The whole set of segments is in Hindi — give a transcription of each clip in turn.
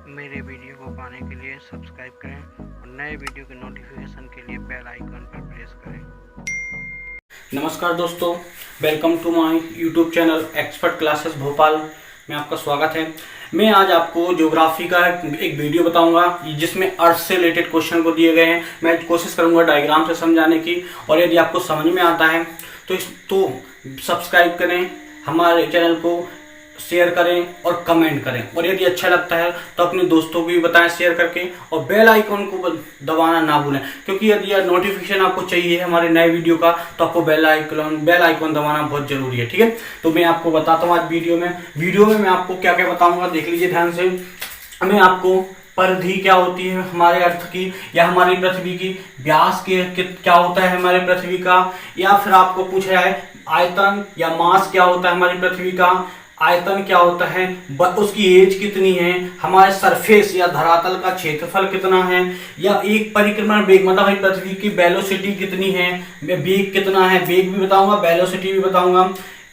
मेरे वीडियो को पाने के लिए सब्सक्राइब करें और नए वीडियो के नोटिफिकेशन के लिए बेल आइकन पर प्रेस करें। नमस्कार दोस्तों, welcome to my YouTube channel expert classes Bhopal में आपका स्वागत है। मैं आज आपको ज्योग्राफी का एक वीडियो बताऊंगा जिसमें अर्थ से रिलेटेड क्वेश्चन को दिए गए हैं। मैं कोशिश करूंगा डायग्राम से समझाने की, और यदि आपको समझ में आता है तो सब्सक्राइब करें, हमारे चैनल को शेयर करें और कमेंट करें, और यदि अच्छा लगता है तो अपने दोस्तों को भी बताएं शेयर करके, और बेल आइकन को दबाना ना भूलें, क्योंकि यदि यह नोटिफिकेशन आपको चाहिए हमारे नए वीडियो का तो आपको बेल आइकन दबाना बहुत जरूरी है। ठीक है, तो मैं आपको बताता हूँ आज वीडियो में मैं आपको क्या क्या बताऊंगा, देख लीजिए ध्यान से। मैं आपको परिधि क्या होती है हमारे अर्थ की या हमारी पृथ्वी की, व्यास क्या होता है हमारे पृथ्वी का, या फिर आपको पूछा जाए आयतन या मास क्या होता है हमारी पृथ्वी का, आयतन क्या होता है, उसकी एज कितनी है, हमारे सरफेस या धरातल का क्षेत्रफल कितना है, या एक परिक्रमण वेग मतलब हमारी पृथ्वी की वेलोसिटी कितनी है, वेग कितना है, वेग भी बताऊंगा, वेलोसिटी भी बताऊंगा।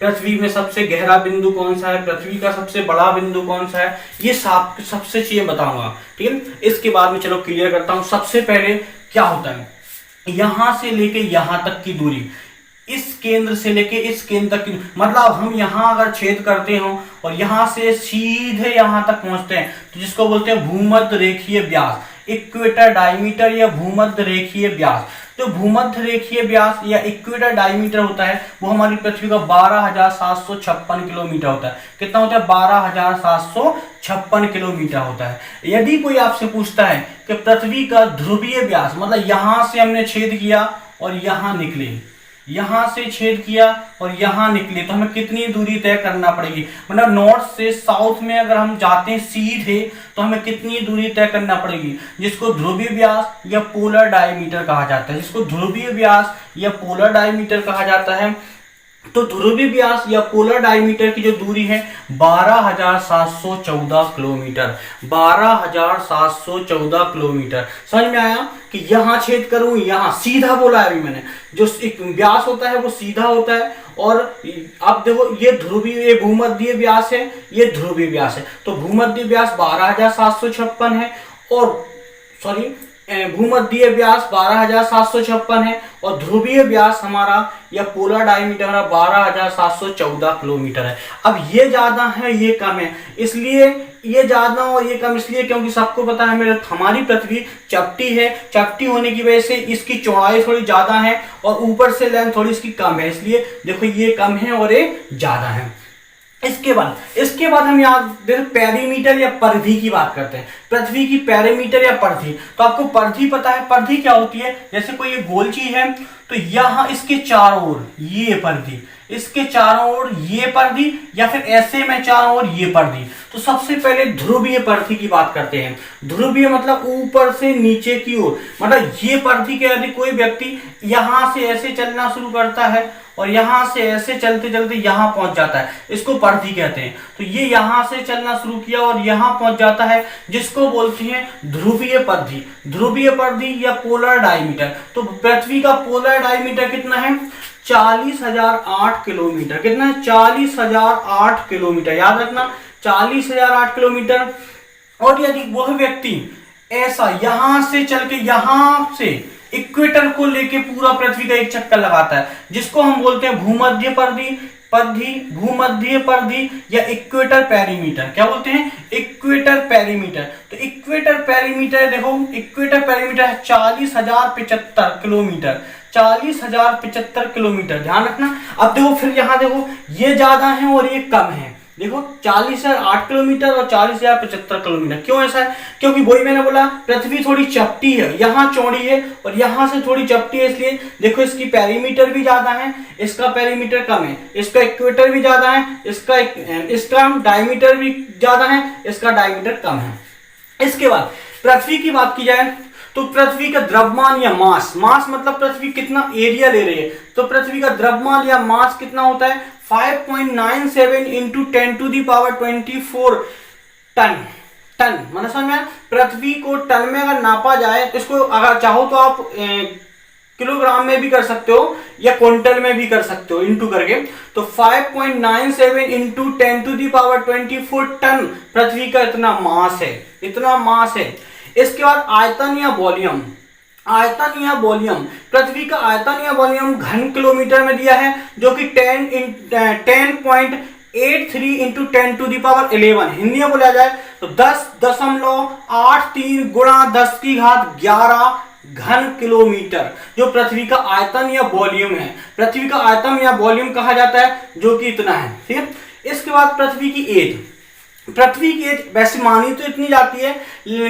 पृथ्वी में सबसे गहरा बिंदु कौन सा है, पृथ्वी का सबसे बड़ा बिंदु कौन सा है, ये सबसे चीजें बताऊंगा। ठीक है, इसके बाद में चलो क्लियर करता हूं। सबसे पहले क्या होता है, यहां से लेके यहां तक की दूरी, इस केंद्र से लेके इस केंद्र तक की, मतलब हम यहां अगर छेद करते हो और यहां से सीधे यहां तक पहुंचते हैं तो जिसको बोलते हैं भूमध्य रेखीय व्यास, इक्वेटर डायमीटर या भूमध्य रेखीय व्यास। तो भूमध्य रेखीय व्यास या इक्वेटर डायमीटर होता है वो हमारी पृथ्वी का 12,756 किलोमीटर होता है। कितना होता है? 12,756 किलोमीटर होता है। यदि कोई आपसे पूछता है कि पृथ्वी का ध्रुवीय व्यास, मतलब यहां से हमने छेद किया और यहां निकले, यहां से छेद किया और यहां निकले, तो हमें कितनी दूरी तय करना पड़ेगी, मतलब नॉर्थ से साउथ में अगर हम जाते हैं सीधे तो हमें कितनी दूरी तय करना पड़ेगी, जिसको ध्रुवीय व्यास या पोलर डायमीटर कहा जाता है, जिसको ध्रुवीय व्यास या पोलर डायमीटर कहा जाता है। तो ध्रुवीय व्यास या पोलर डायमीटर की जो दूरी है 12,714 किलोमीटर, 12,714 किलोमीटर। समझ में आया कि यहां छेद करूं, यहां सीधा बोला है अभी मैंने, जो एक व्यास होता है वो सीधा होता है, और अब देखो ये ध्रुवीय, ये भूमध्य व्यास है, ये ध्रुवीय व्यास है। तो भूमध्य व्यास 12,756 है, और सॉरी भूमध्य व्यास 12,756 है, और ध्रुवीय व्यास हमारा या पोलर डायमीटर हमारा 12,714 किलोमीटर है। अब ये ज्यादा है ये कम है, इसलिए ये ज्यादा और ये कम इसलिए क्योंकि सबको पता है हमारी पृथ्वी चपटी है, चपटी होने की वजह से इसकी चौड़ाई थोड़ी ज्यादा है और ऊपर से लेंथ थोड़ी इसकी कम है, इसलिए देखो ये कम है और ये ज्यादा है। इसके बाद हम यहाँ पेरीमीटर या परिधि की बात करते हैं। पृथ्वी की पेरीमीटर या परिधि, तो आपको परिधि पता है, परिधि क्या होती है, जैसे कोई ये गोल चीज है तो यहाँ इसके चारों ओर ये परिधि, इसके चारों ओर ये परिधि, या फिर ऐसे में चारों ओर ये परिधि। तो सबसे पहले ध्रुवीय परिधि की बात करते हैं। ध्रुवीय मतलब ऊपर से नीचे की ओर, मतलब ये परिधि के यदि कोई व्यक्ति यहां से ऐसे चलना शुरू करता है और यहां से ऐसे चलते चलते यहां पहुंच जाता है, इसको परिधि कहते हैं। तो ये यहां से चलना शुरू किया और यहां पहुंच जाता है, जिसको बोलते हैं ध्रुवीय परिधि, ध्रुवीय परिधि या पोलर डायमीटर। तो पृथ्वी का पोलर डायमीटर कितना है? 40,008 किलोमीटर। कितना है? 40,008 किलोमीटर, याद रखना 40,008 किलोमीटर। और यदि वह व्यक्ति ऐसा यहां से चल के यहां से इक्वेटर को लेके पूरा पृथ्वी का एक चक्कर लगाता है, जिसको हम बोलते हैं भूमध्य भूमध्य परिधि या इक्वेटर पेरीमीटर। क्या बोलते हैं? Equator perimeter. तो इक्वेटर पेरीमीटर देखो, इक्वेटर पेरीमीटर है 40,075 किलोमीटर, 40,075 किलोमीटर, ध्यान रखना। अब देखो फिर यहां देखो ये ज्यादा है और ये कम है, देखो 40,008 किलोमीटर और 40,075 किलोमीटर। क्यों ऐसा है? क्योंकि वही मैंने बोला पृथ्वी थोड़ी चपटी है, यहाँ चौड़ी है और यहाँ से थोड़ी चपटी है, इसलिए देखो इसकी पेरीमीटर भी ज्यादा है, इसका पेरीमीटर कम है, इसका इक्वेटर भी ज्यादा है, इसका डायमीटर भी ज्यादा है, इसका डायमीटर कम है। इसके बाद पृथ्वी की बात की जाए तो पृथ्वी का द्रव्यमान या मास मतलब पृथ्वी कितना एरिया ले रही है, तो पृथ्वी का द्रव्यमान या मास कितना होता है? 5.97 इंटू 10⁻24 टन। मतलब समझ में? पृथ्वी को टन में अगर नापा जाए, इसको अगर चाहो तो आप किलोग्राम में भी कर सकते हो या क्विंटल में भी कर सकते हो इंटू करके। तो 5.97 इंटू 10⁻24 टन पृथ्वी का इतना मास है, इतना मास है। इसके बाद आयतन या वॉल्यूम, आयतन या वॉल्यूम, पृथ्वी का आयतन या वॉल्यूम घन किलोमीटर में दिया है, जो कि 10.83 इंटू 10⁻11 हिंदी में बोला जाए तो 10.83 गुणा 10⁻11 घन किलोमीटर जो पृथ्वी का आयतन या वॉल्यूम है। पृथ्वी का आयतन या वॉल्यूम कहा जाता है, जो कि इतना है। ठीक है, इसके बाद पृथ्वी की एज, पृथ्वी की एज वैसे मानी तो इतनी जाती है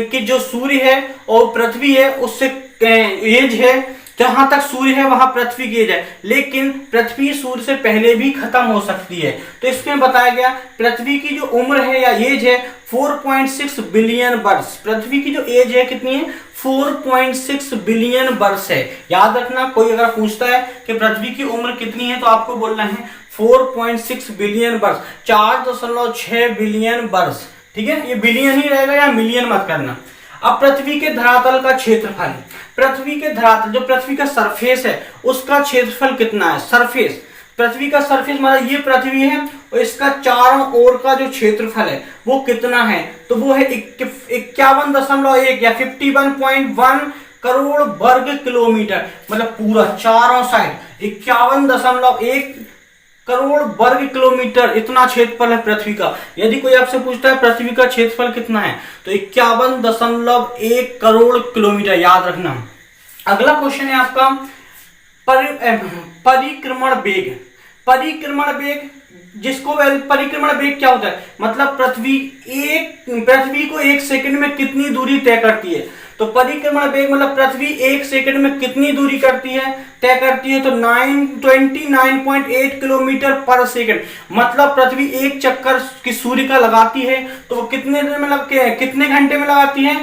कि जो सूर्य है और पृथ्वी है उससे एज है, जहां तक सूर्य है वहां पृथ्वी की एज है, लेकिन पृथ्वी सूर्य से पहले भी खत्म हो सकती है। तो इसमें बताया गया पृथ्वी की जो उम्र है या एज है 4.6 बिलियन वर्ष। पृथ्वी की जो एज है कितनी है, 4.6 बिलियन वर्ष है। याद रखना, कोई अगर पूछता है कि पृथ्वी की उम्र कितनी है तो आपको बोलना है 4.6 बिलियन वर्ष, 4.6 बिलियन वर्ष। ठीक है, ये बिलियन ही रहेगा या मिलियन मत करना। अब पृथ्वी के धरातल का क्षेत्रफल, पृथ्वी के धरातल जो पृथ्वी का सरफेस है उसका क्षेत्रफल कितना है। सरफेस, पृथ्वी का सरफेस मतलब ये पृथ्वी है और इसका चारों ओर का जो क्षेत्रफल है वो कितना है, तो वो है 51.1 या 51.1 करोड़ वर्ग किलोमीटर। मतलब पूरा चारों साइड 51.1 करोड़ वर्ग किलोमीटर इतना क्षेत्रफल है पृथ्वी का। यदि कोई आपसे पूछता है पृथ्वी का क्षेत्रफल कितना है तो 51.1 करोड़ किलोमीटर, याद रखना। अगला क्वेश्चन है आपका परिक्रमण वेग। परिक्रमण वेग, जिसको परिक्रमण वेग क्या होता है, मतलब पृथ्वी को 1 सेकंड में कितनी दूरी तय करती है। तो परिक्रमण वेग मतलब पृथ्वी 1 सेकंड में कितनी दूरी तय करती है, तो 29.8 किलोमीटर पर सेकंड। मतलब पृथ्वी एक चक्कर की सूर्य का लगाती है तो वो कितने देर में कितने घंटे में लगाती है,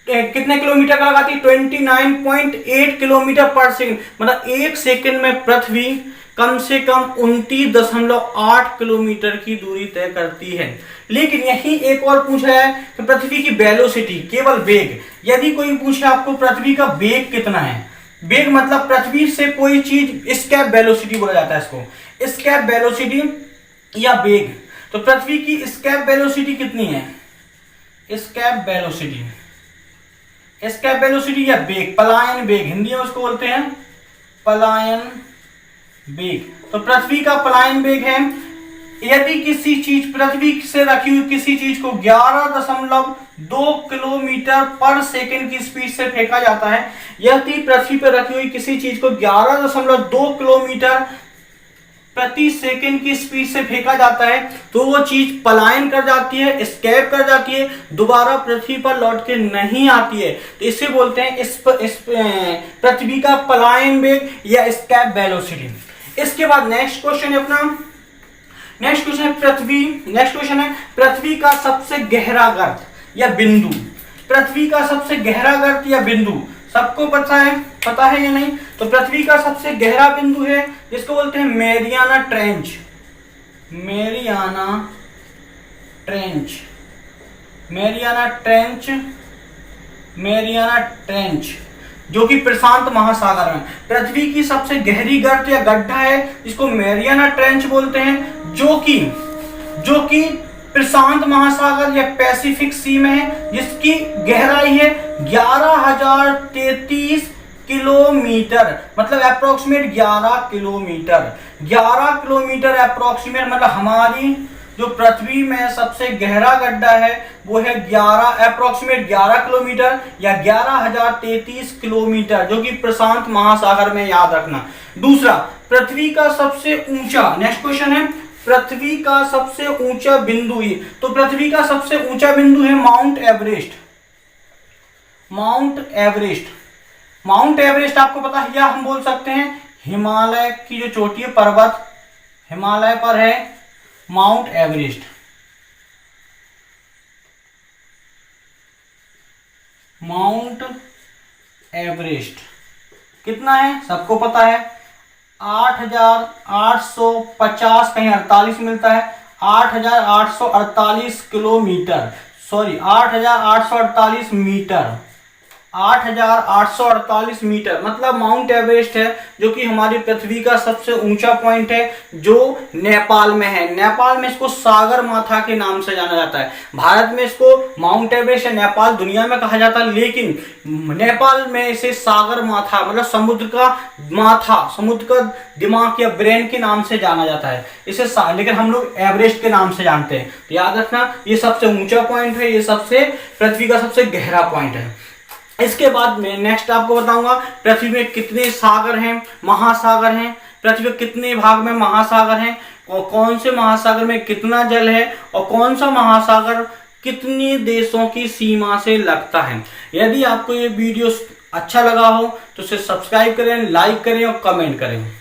कितने किलोमीटर का लगाती है, 29.8 किलोमीटर पर सेकंड। मतलब 1 सेकंड में पृथ्वी कम से कम 29.8 किलोमीटर की दूरी तय करती है। लेकिन यही एक और पूछा है कि पृथ्वी की वेलोसिटी, केवल वेग। यदि कोई पूछे आपको पृथ्वी का वेग कितना है, वेग मतलब पृथ्वी से कोई चीज, एस्केप वेलोसिटी बोला जाता है इसको, एस्केप वेलोसिटी या वेग। तो पृथ्वी की एस्केप वेलोसिटी कितनी है, एस्केप वेलोसिटी, एस्केप वेलोसिटी या वेग, पलायन वेग, हिंदी में उसको बोलते हैं पलायन वेग। तो पृथ्वी का पलायन वेग है, यदि किसी चीज पृथ्वी से रखी हुई किसी चीज को 11.2 किलोमीटर पर सेकंड की स्पीड से फेंका जाता है, यदि पृथ्वी पर रखी हुई किसी चीज को 11.2 किलोमीटर प्रति सेकंड की स्पीड से फेंका जाता है तो वो चीज पलायन कर जाती है, एस्केप कर जाती है, दोबारा पृथ्वी पर लौट के नहीं आती है। तो इसे बोलते हैं इस पृथ्वी का पलायन वेग या एस्केप वेलोसिटी। इसके बाद नेक्स्ट क्वेश्चन है अपना, नेक्स्ट क्वेश्चन है पृथ्वी का सबसे गहरा गर्त या बिंदु। पृथ्वी का सबसे गहरा गर्त या बिंदु सबको पता है या नहीं, तो पृथ्वी का सबसे गहरा बिंदु है जिसको बोलते हैं Mariana trench, Mariana trench, Mariana trench, Mariana trench, जो कि प्रशांत महासागर में पृथ्वी की सबसे गहरी गर्त या गड्ढा है जिसको मैरियाना ट्रेंच बोलते हैं, जो कि प्रशांत महासागर या पैसिफिक सी में है, जिसकी गहराई है 11,033 किलोमीटर, मतलब अप्रोक्सीमेट 11 किलोमीटर, 11 किलोमीटर अप्रोक्सीमेट। मतलब हमारी जो पृथ्वी में सबसे गहरा गड्ढा है वो है 11 किलोमीटर या 11,033 किलोमीटर, जो कि प्रशांत महासागर में, याद रखना। दूसरा, पृथ्वी का सबसे ऊंचा, नेक्स्ट क्वेश्चन है पृथ्वी का सबसे ऊंचा बिंदु। तो पृथ्वी का सबसे ऊंचा बिंदु है mount Everest. Mount Everest, mount Everest आपको पता है, या हम बोल सकते हैं हिमालय की जो चोटी है, पर्वत हिमालय पर है माउंट एवरेस्ट। माउंट एवरेस्ट कितना है सबको पता है, 8,850, कहीं 48 मिलता है, 8,848 किलोमीटर, सॉरी 8,848 मीटर, 8,848 मीटर, मतलब माउंट एवरेस्ट है जो कि हमारी पृथ्वी का सबसे ऊंचा पॉइंट है, जो नेपाल में है। नेपाल में इसको सागर माथा के नाम से जाना जाता है। भारत में इसको माउंट एवरेस्ट या नेपाल दुनिया में कहा जाता है, लेकिन नेपाल में इसे सागर माथा, मतलब समुद्र का माथा, समुद्र का दिमाग या ब्रेन के नाम से जाना जाता है इसे, लेकिन हम लोग एवरेस्ट के नाम से जानते हैं। तो याद रखना, ये सबसे ऊंचा पॉइंट है, ये सबसे पृथ्वी का सबसे गहरा पॉइंट है। इसके बाद में नेक्स्ट आपको बताऊंगा पृथ्वी में कितने सागर हैं, महासागर हैं, पृथ्वी के कितने भाग में महासागर हैं, और कौन से महासागर में कितना जल है, और कौन सा महासागर कितने देशों की सीमा से लगता है। यदि आपको ये वीडियो अच्छा लगा हो तो इसे सब्सक्राइब करें, लाइक करें और कमेंट करें।